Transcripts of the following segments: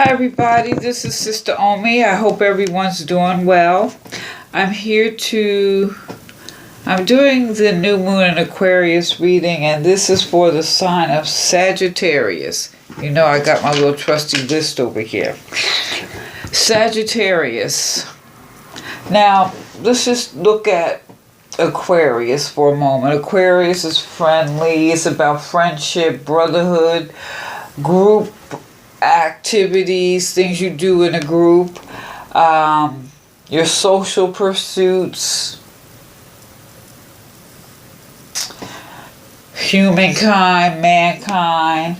Hi everybody, this is Sister Omi. I hope everyone's doing well. I'm doing the new moon in Aquarius reading, and this is for the sign of Sagittarius. You know, I got my little trusty list over here. Sagittarius. Now, let's just look at Aquarius for a moment. Aquarius is friendly. It's about friendship, brotherhood, group activities, things you do in a group, your social pursuits, humankind, mankind.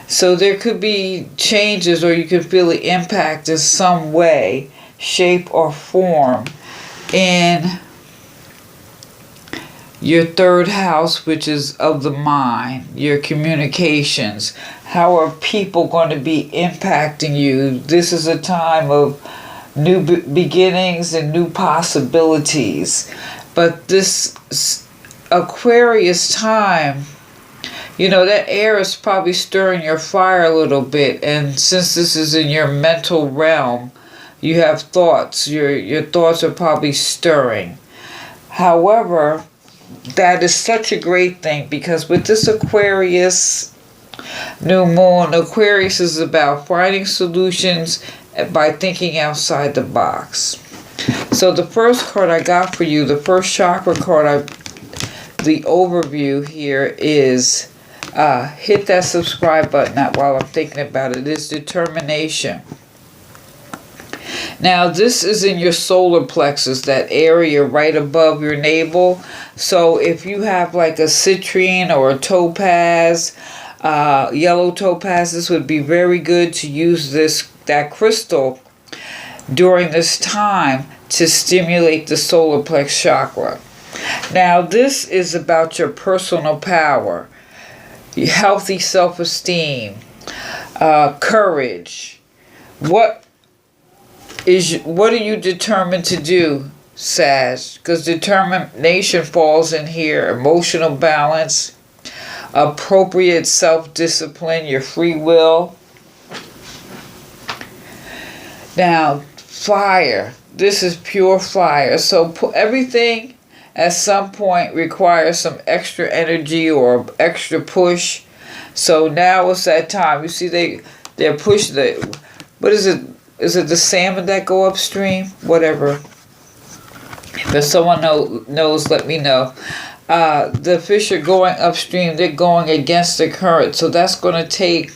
So there could be changes, or you could feel the impact in some way, shape, or form in your third house, which is of the mind, your communications. How are people going to be impacting you? This is a time of new beginnings and new possibilities. But this Aquarius time, you know, that air is probably stirring your fire a little bit. And since this is in your mental realm, you have thoughts. Your thoughts are probably stirring. However, that is such a great thing, because with this Aquarius new moon, Aquarius is about finding solutions by thinking outside the box. So the first card I got for you, the first chakra card, the overview here is, hit that subscribe button while I'm thinking about it, is determination. Now, this is in your solar plexus, that area right above your navel. So if you have like a citrine or a topaz, yellow topaz, this would be very good to use that crystal during this time to stimulate the solar plex chakra. Now, this is about your personal power, healthy self-esteem, courage. What are you determined to do, Sag? Because determination falls in here. Emotional balance, appropriate self-discipline, your free will. Now, fire. This is pure fire. So everything at some point requires some extra energy or extra push. So now is that time. You see, they're pushing what is it? Is it the salmon that go upstream? Whatever. If someone knows, let me know. The fish are going upstream. They're going against the current. So that's going to take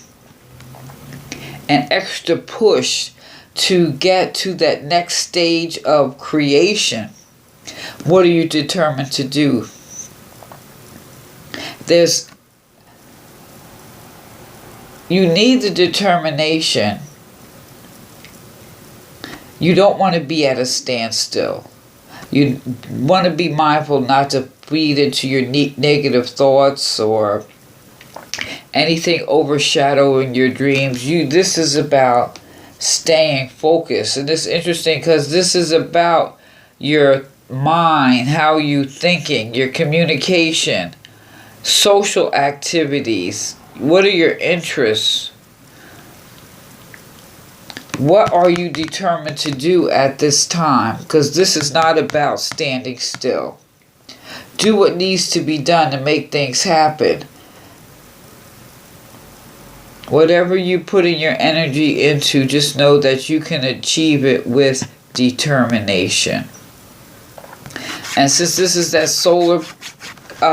an extra push to get to that next stage of creation. What are you determined to do? You need the determination. You don't want to be at a standstill. You want to be mindful not to feed into your negative thoughts or anything overshadowing your dreams. This is about staying focused. And it's interesting because this is about your mind, how you thinking, your communication, social activities. What are your interests? What are you determined to do at this time? Because this is not about standing still. Do what needs to be done to make things happen. Whatever you put in your energy into, just know that you can achieve it with determination. And since this is that solar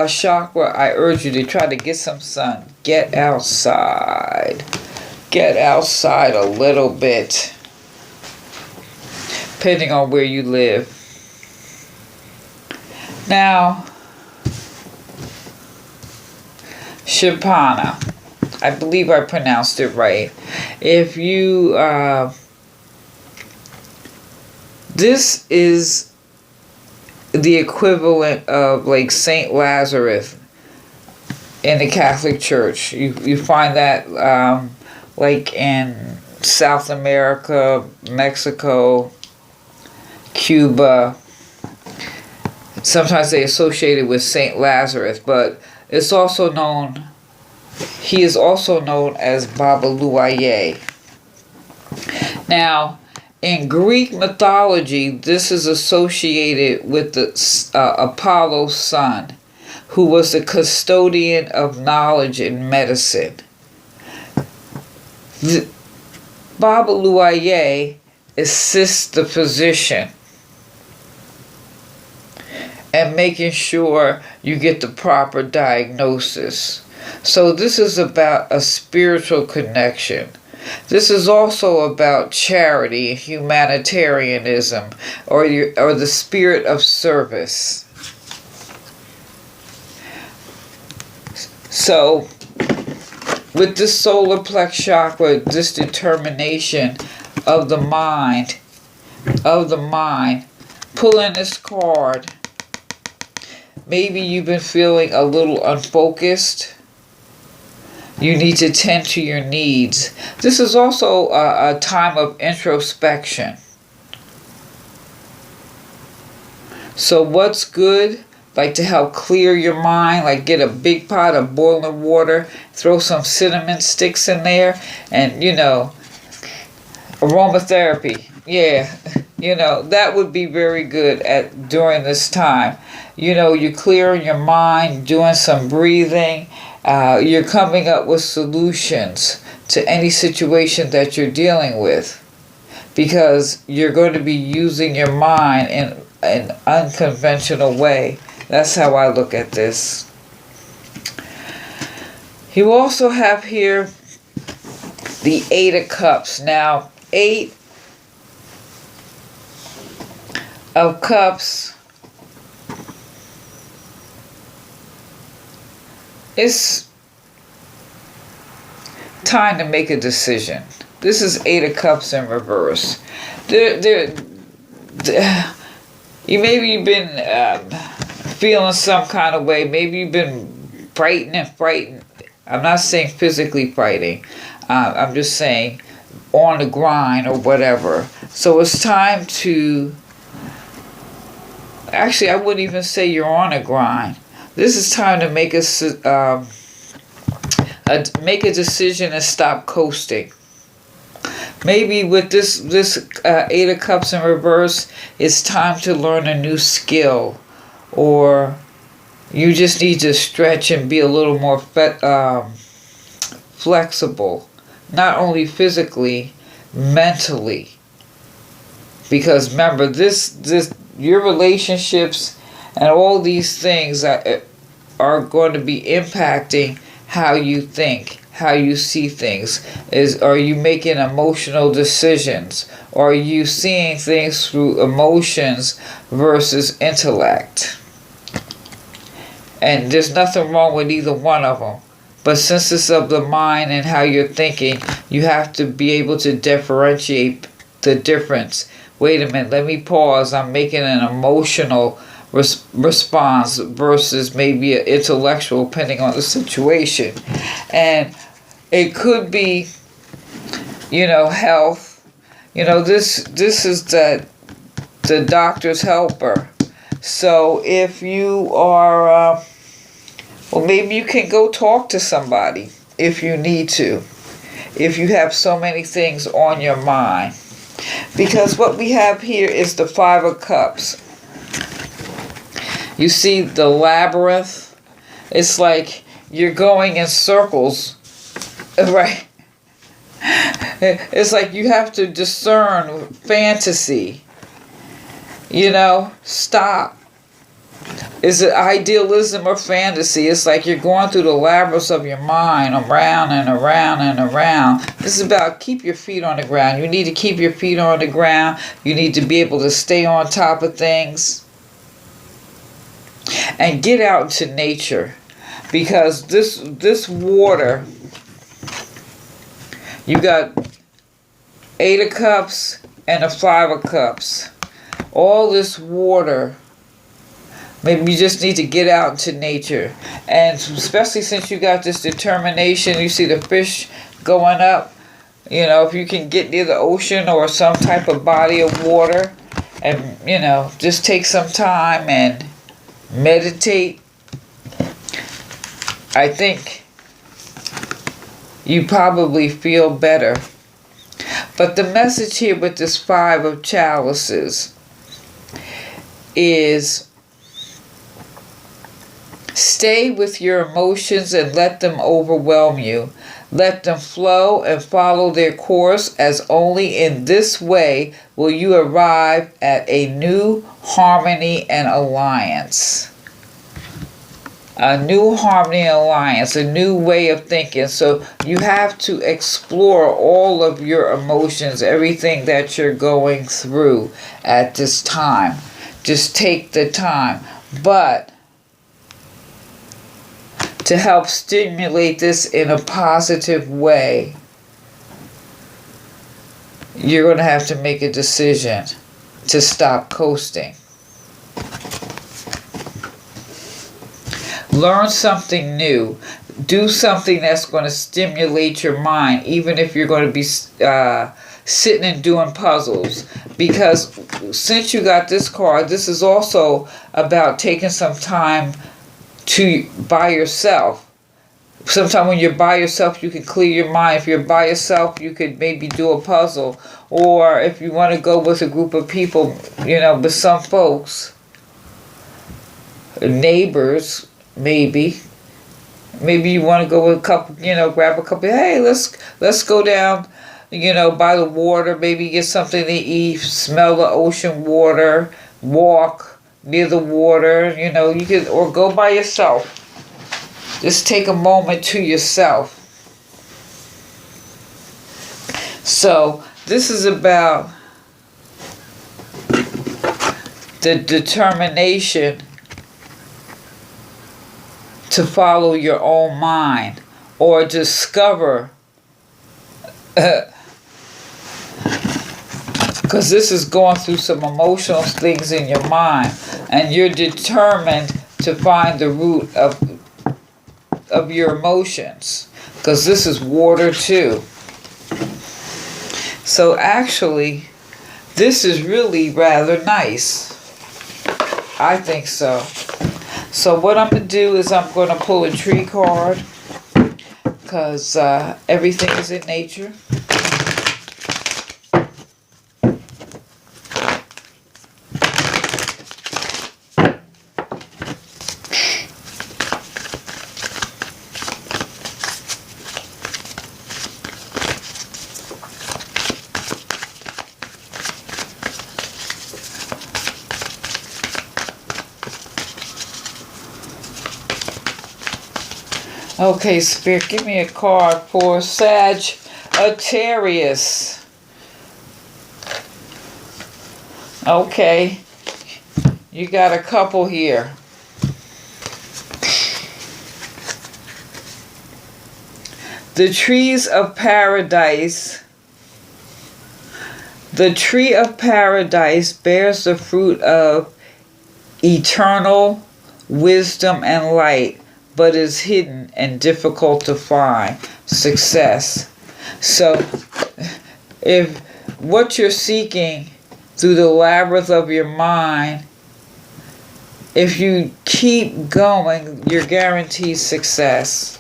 chakra, I urge you to try to get some sun. Get outside. Get outside a little bit, depending on where you live. Now, Shapana. I believe I pronounced it right. If you, this is the equivalent of like Saint Lazarus in the Catholic Church. You find that like in South America, Mexico, Cuba. Sometimes they associate it with Saint Lazarus, but it's also known, he is also known as Baba Luaye. Now, in Greek mythology, this is associated with the Apollo's son, who was the custodian of knowledge in medicine. Baba Luaye assists the physician and making sure you get the proper diagnosis. So this is about a spiritual connection. This is also about charity, humanitarianism, or the spirit of service. So with this solar plex chakra, this determination of the mind, pulling this card, maybe you've been feeling a little unfocused. You need to tend to your needs. This is also a time of introspection. So what's good? Like to help clear your mind, like get a big pot of boiling water, throw some cinnamon sticks in there, and aromatherapy. Yeah, that would be very good during this time. You're clearing your mind, doing some breathing. You're coming up with solutions to any situation that you're dealing with, because you're going to be using your mind in an unconventional way. That's how I look at this. You also have here the Eight of Cups. Now, Eight of Cups is time to make a decision. This is Eight of Cups in reverse. Maybe you've been feeling some kind of way. Maybe you've been frightened. I'm not saying physically fighting. I'm just saying on the grind or whatever. So it's time to... Actually, I wouldn't even say you're on a grind. This is time to make a decision and stop coasting. Maybe with this Eight of Cups in reverse, it's time to learn a new skill, or you just need to stretch and be a little more flexible, not only physically, mentally. Because remember, your relationships and all these things are going to be impacting how you think, how you see things. Are you making emotional decisions? Or are you seeing things through emotions versus intellect? And there's nothing wrong with either one of them. But since it's of the mind and how you're thinking, you have to be able to differentiate the difference. Wait a minute, let me pause. I'm making an emotional response versus maybe an intellectual, depending on the situation. And it could be, health. This is the doctor's helper. So if you are, maybe you can go talk to somebody if you need to, if you have so many things on your mind. Because what we have here is the Five of Cups. You see the labyrinth? It's like you're going in circles, right? It's like you have to discern fantasy. Stop. Is it idealism or fantasy? It's like you're going through the labyrinth of your mind, around and around and around. This is about keep your feet on the ground. You need to keep your feet on the ground. You need to be able to stay on top of things. And get out into nature. Because this water, you got Eight of Cups and a Five of Cups. All this water, maybe you just need to get out into nature. And especially since you got this determination, you see the fish going up. If you can get near the ocean or some type of body of water and, just take some time and meditate, I think you probably feel better But the message here with this Five of Chalices is stay with your emotions and let them overwhelm you. Let them flow and follow their course, as only in this way will you arrive at a new harmony and alliance. A new harmony and alliance, a new way of thinking. So you have to explore all of your emotions, everything that you're going through at this time. Just take the time. But to help stimulate this in a positive way, you're going to have to make a decision to stop coasting. Learn something new. Do something that's going to stimulate your mind, even if you're going to be sitting and doing puzzles. Because since you got this card, this is also about taking some time by yourself. Sometimes when you're by yourself, you can clear your mind. If you're by yourself, you could maybe do a puzzle. Or if you want to go with a group of people, with some folks, neighbors, maybe you want to go with a couple, grab a couple. Hey, let's go down, by the water. Maybe get something to eat, smell the ocean water, walk near the water. You can, or go by yourself. Just take a moment to yourself. So this is about the determination to follow your own mind or discover, because this is going through some emotional things in your mind, and you're determined to find the root of your emotions, because this is water too. So actually, this is really rather nice. I think so. So what I'm going to do is I'm going to pull a tree card, because everything is in nature. Okay, Spirit, give me a card for Sagittarius. Okay, you got a couple here. The trees of paradise. The tree of paradise bears the fruit of eternal wisdom and light, but is hidden and difficult to find. Success. So, if what you're seeking through the labyrinth of your mind, if you keep going, you're guaranteed success.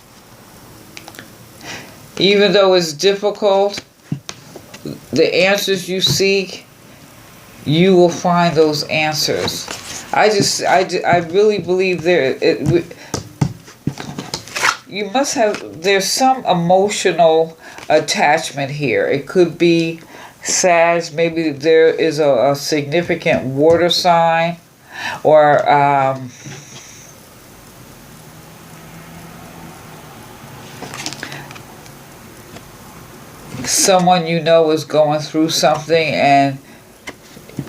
Even though it's difficult, the answers you seek, you will find those answers. I really believe you must have, there's some emotional attachment here. It could be Sag, maybe there is a significant water sign, or someone is going through something, and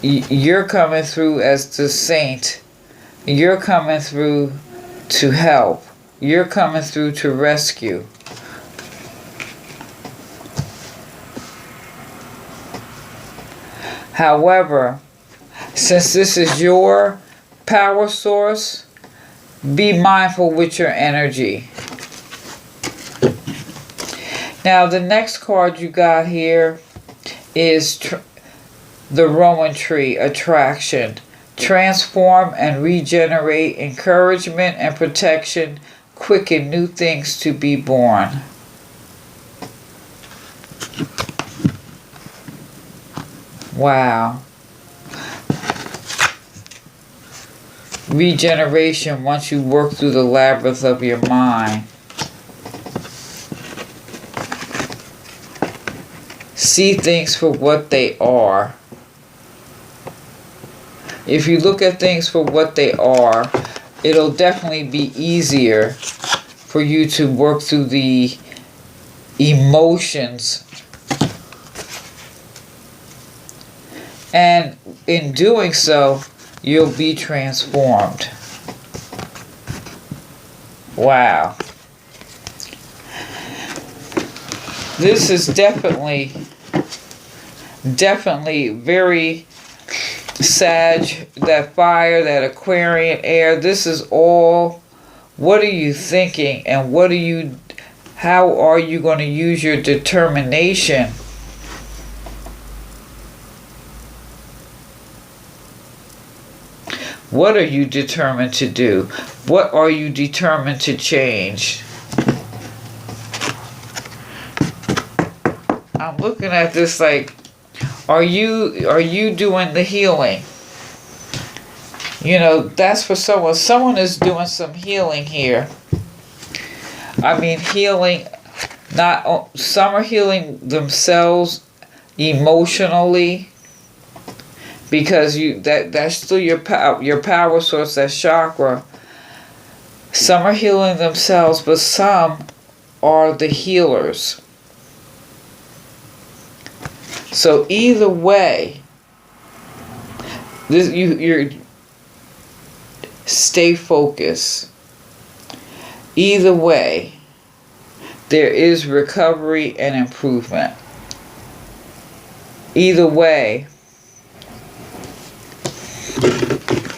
you're coming through as the saint. You're coming through to help. You're coming through to rescue. However, since this is your power source, be mindful with your energy. Now, the next card you got here is the Rowan tree, attraction. Transform and regenerate, encouragement and protection, quicken new things to be born. Wow. Regeneration once you work through the labyrinth of your mind. See things for what they are. If you look at things for what they are, it'll definitely be easier for you to work through the emotions. And in doing so, you'll be transformed. Wow. This is definitely very Sag, that fire, that Aquarian air. This is all, what are you thinking, and how are you going to use your determination What are you determined to do? What are you determined to change? I'm looking at this like, are you doing the healing? You know, that's for someone. Someone is doing some healing here. I mean, healing, some are healing themselves emotionally, because that's still your power source, that chakra. Some are healing themselves, but some are the healers. So either way, you're stay focused. Either way, there is recovery and improvement. Either way,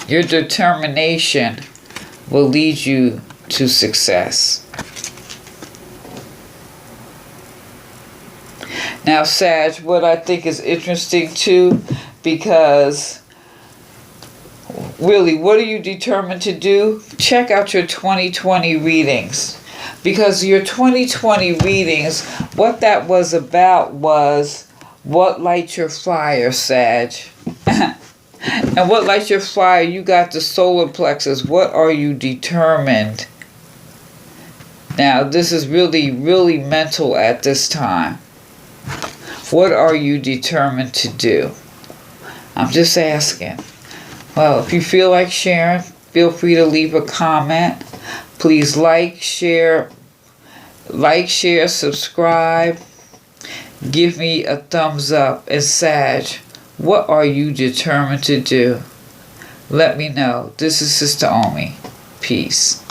your determination will lead you to success. Now, Sag, what I think is interesting too, because really, what are you determined to do? Check out your 2020 readings. Because your 2020 readings, what that was about was what lights your fire, Sag. And what lights your fire? You got the solar plexus. What are you determined? Now, this is really, really mental at this time. What are you determined to do? I'm just asking. Well, if you feel like sharing, feel free to leave a comment. Please share, subscribe. Give me a thumbs up. And Sag, what are you determined to do? Let me know. This is Sister Omi. Peace.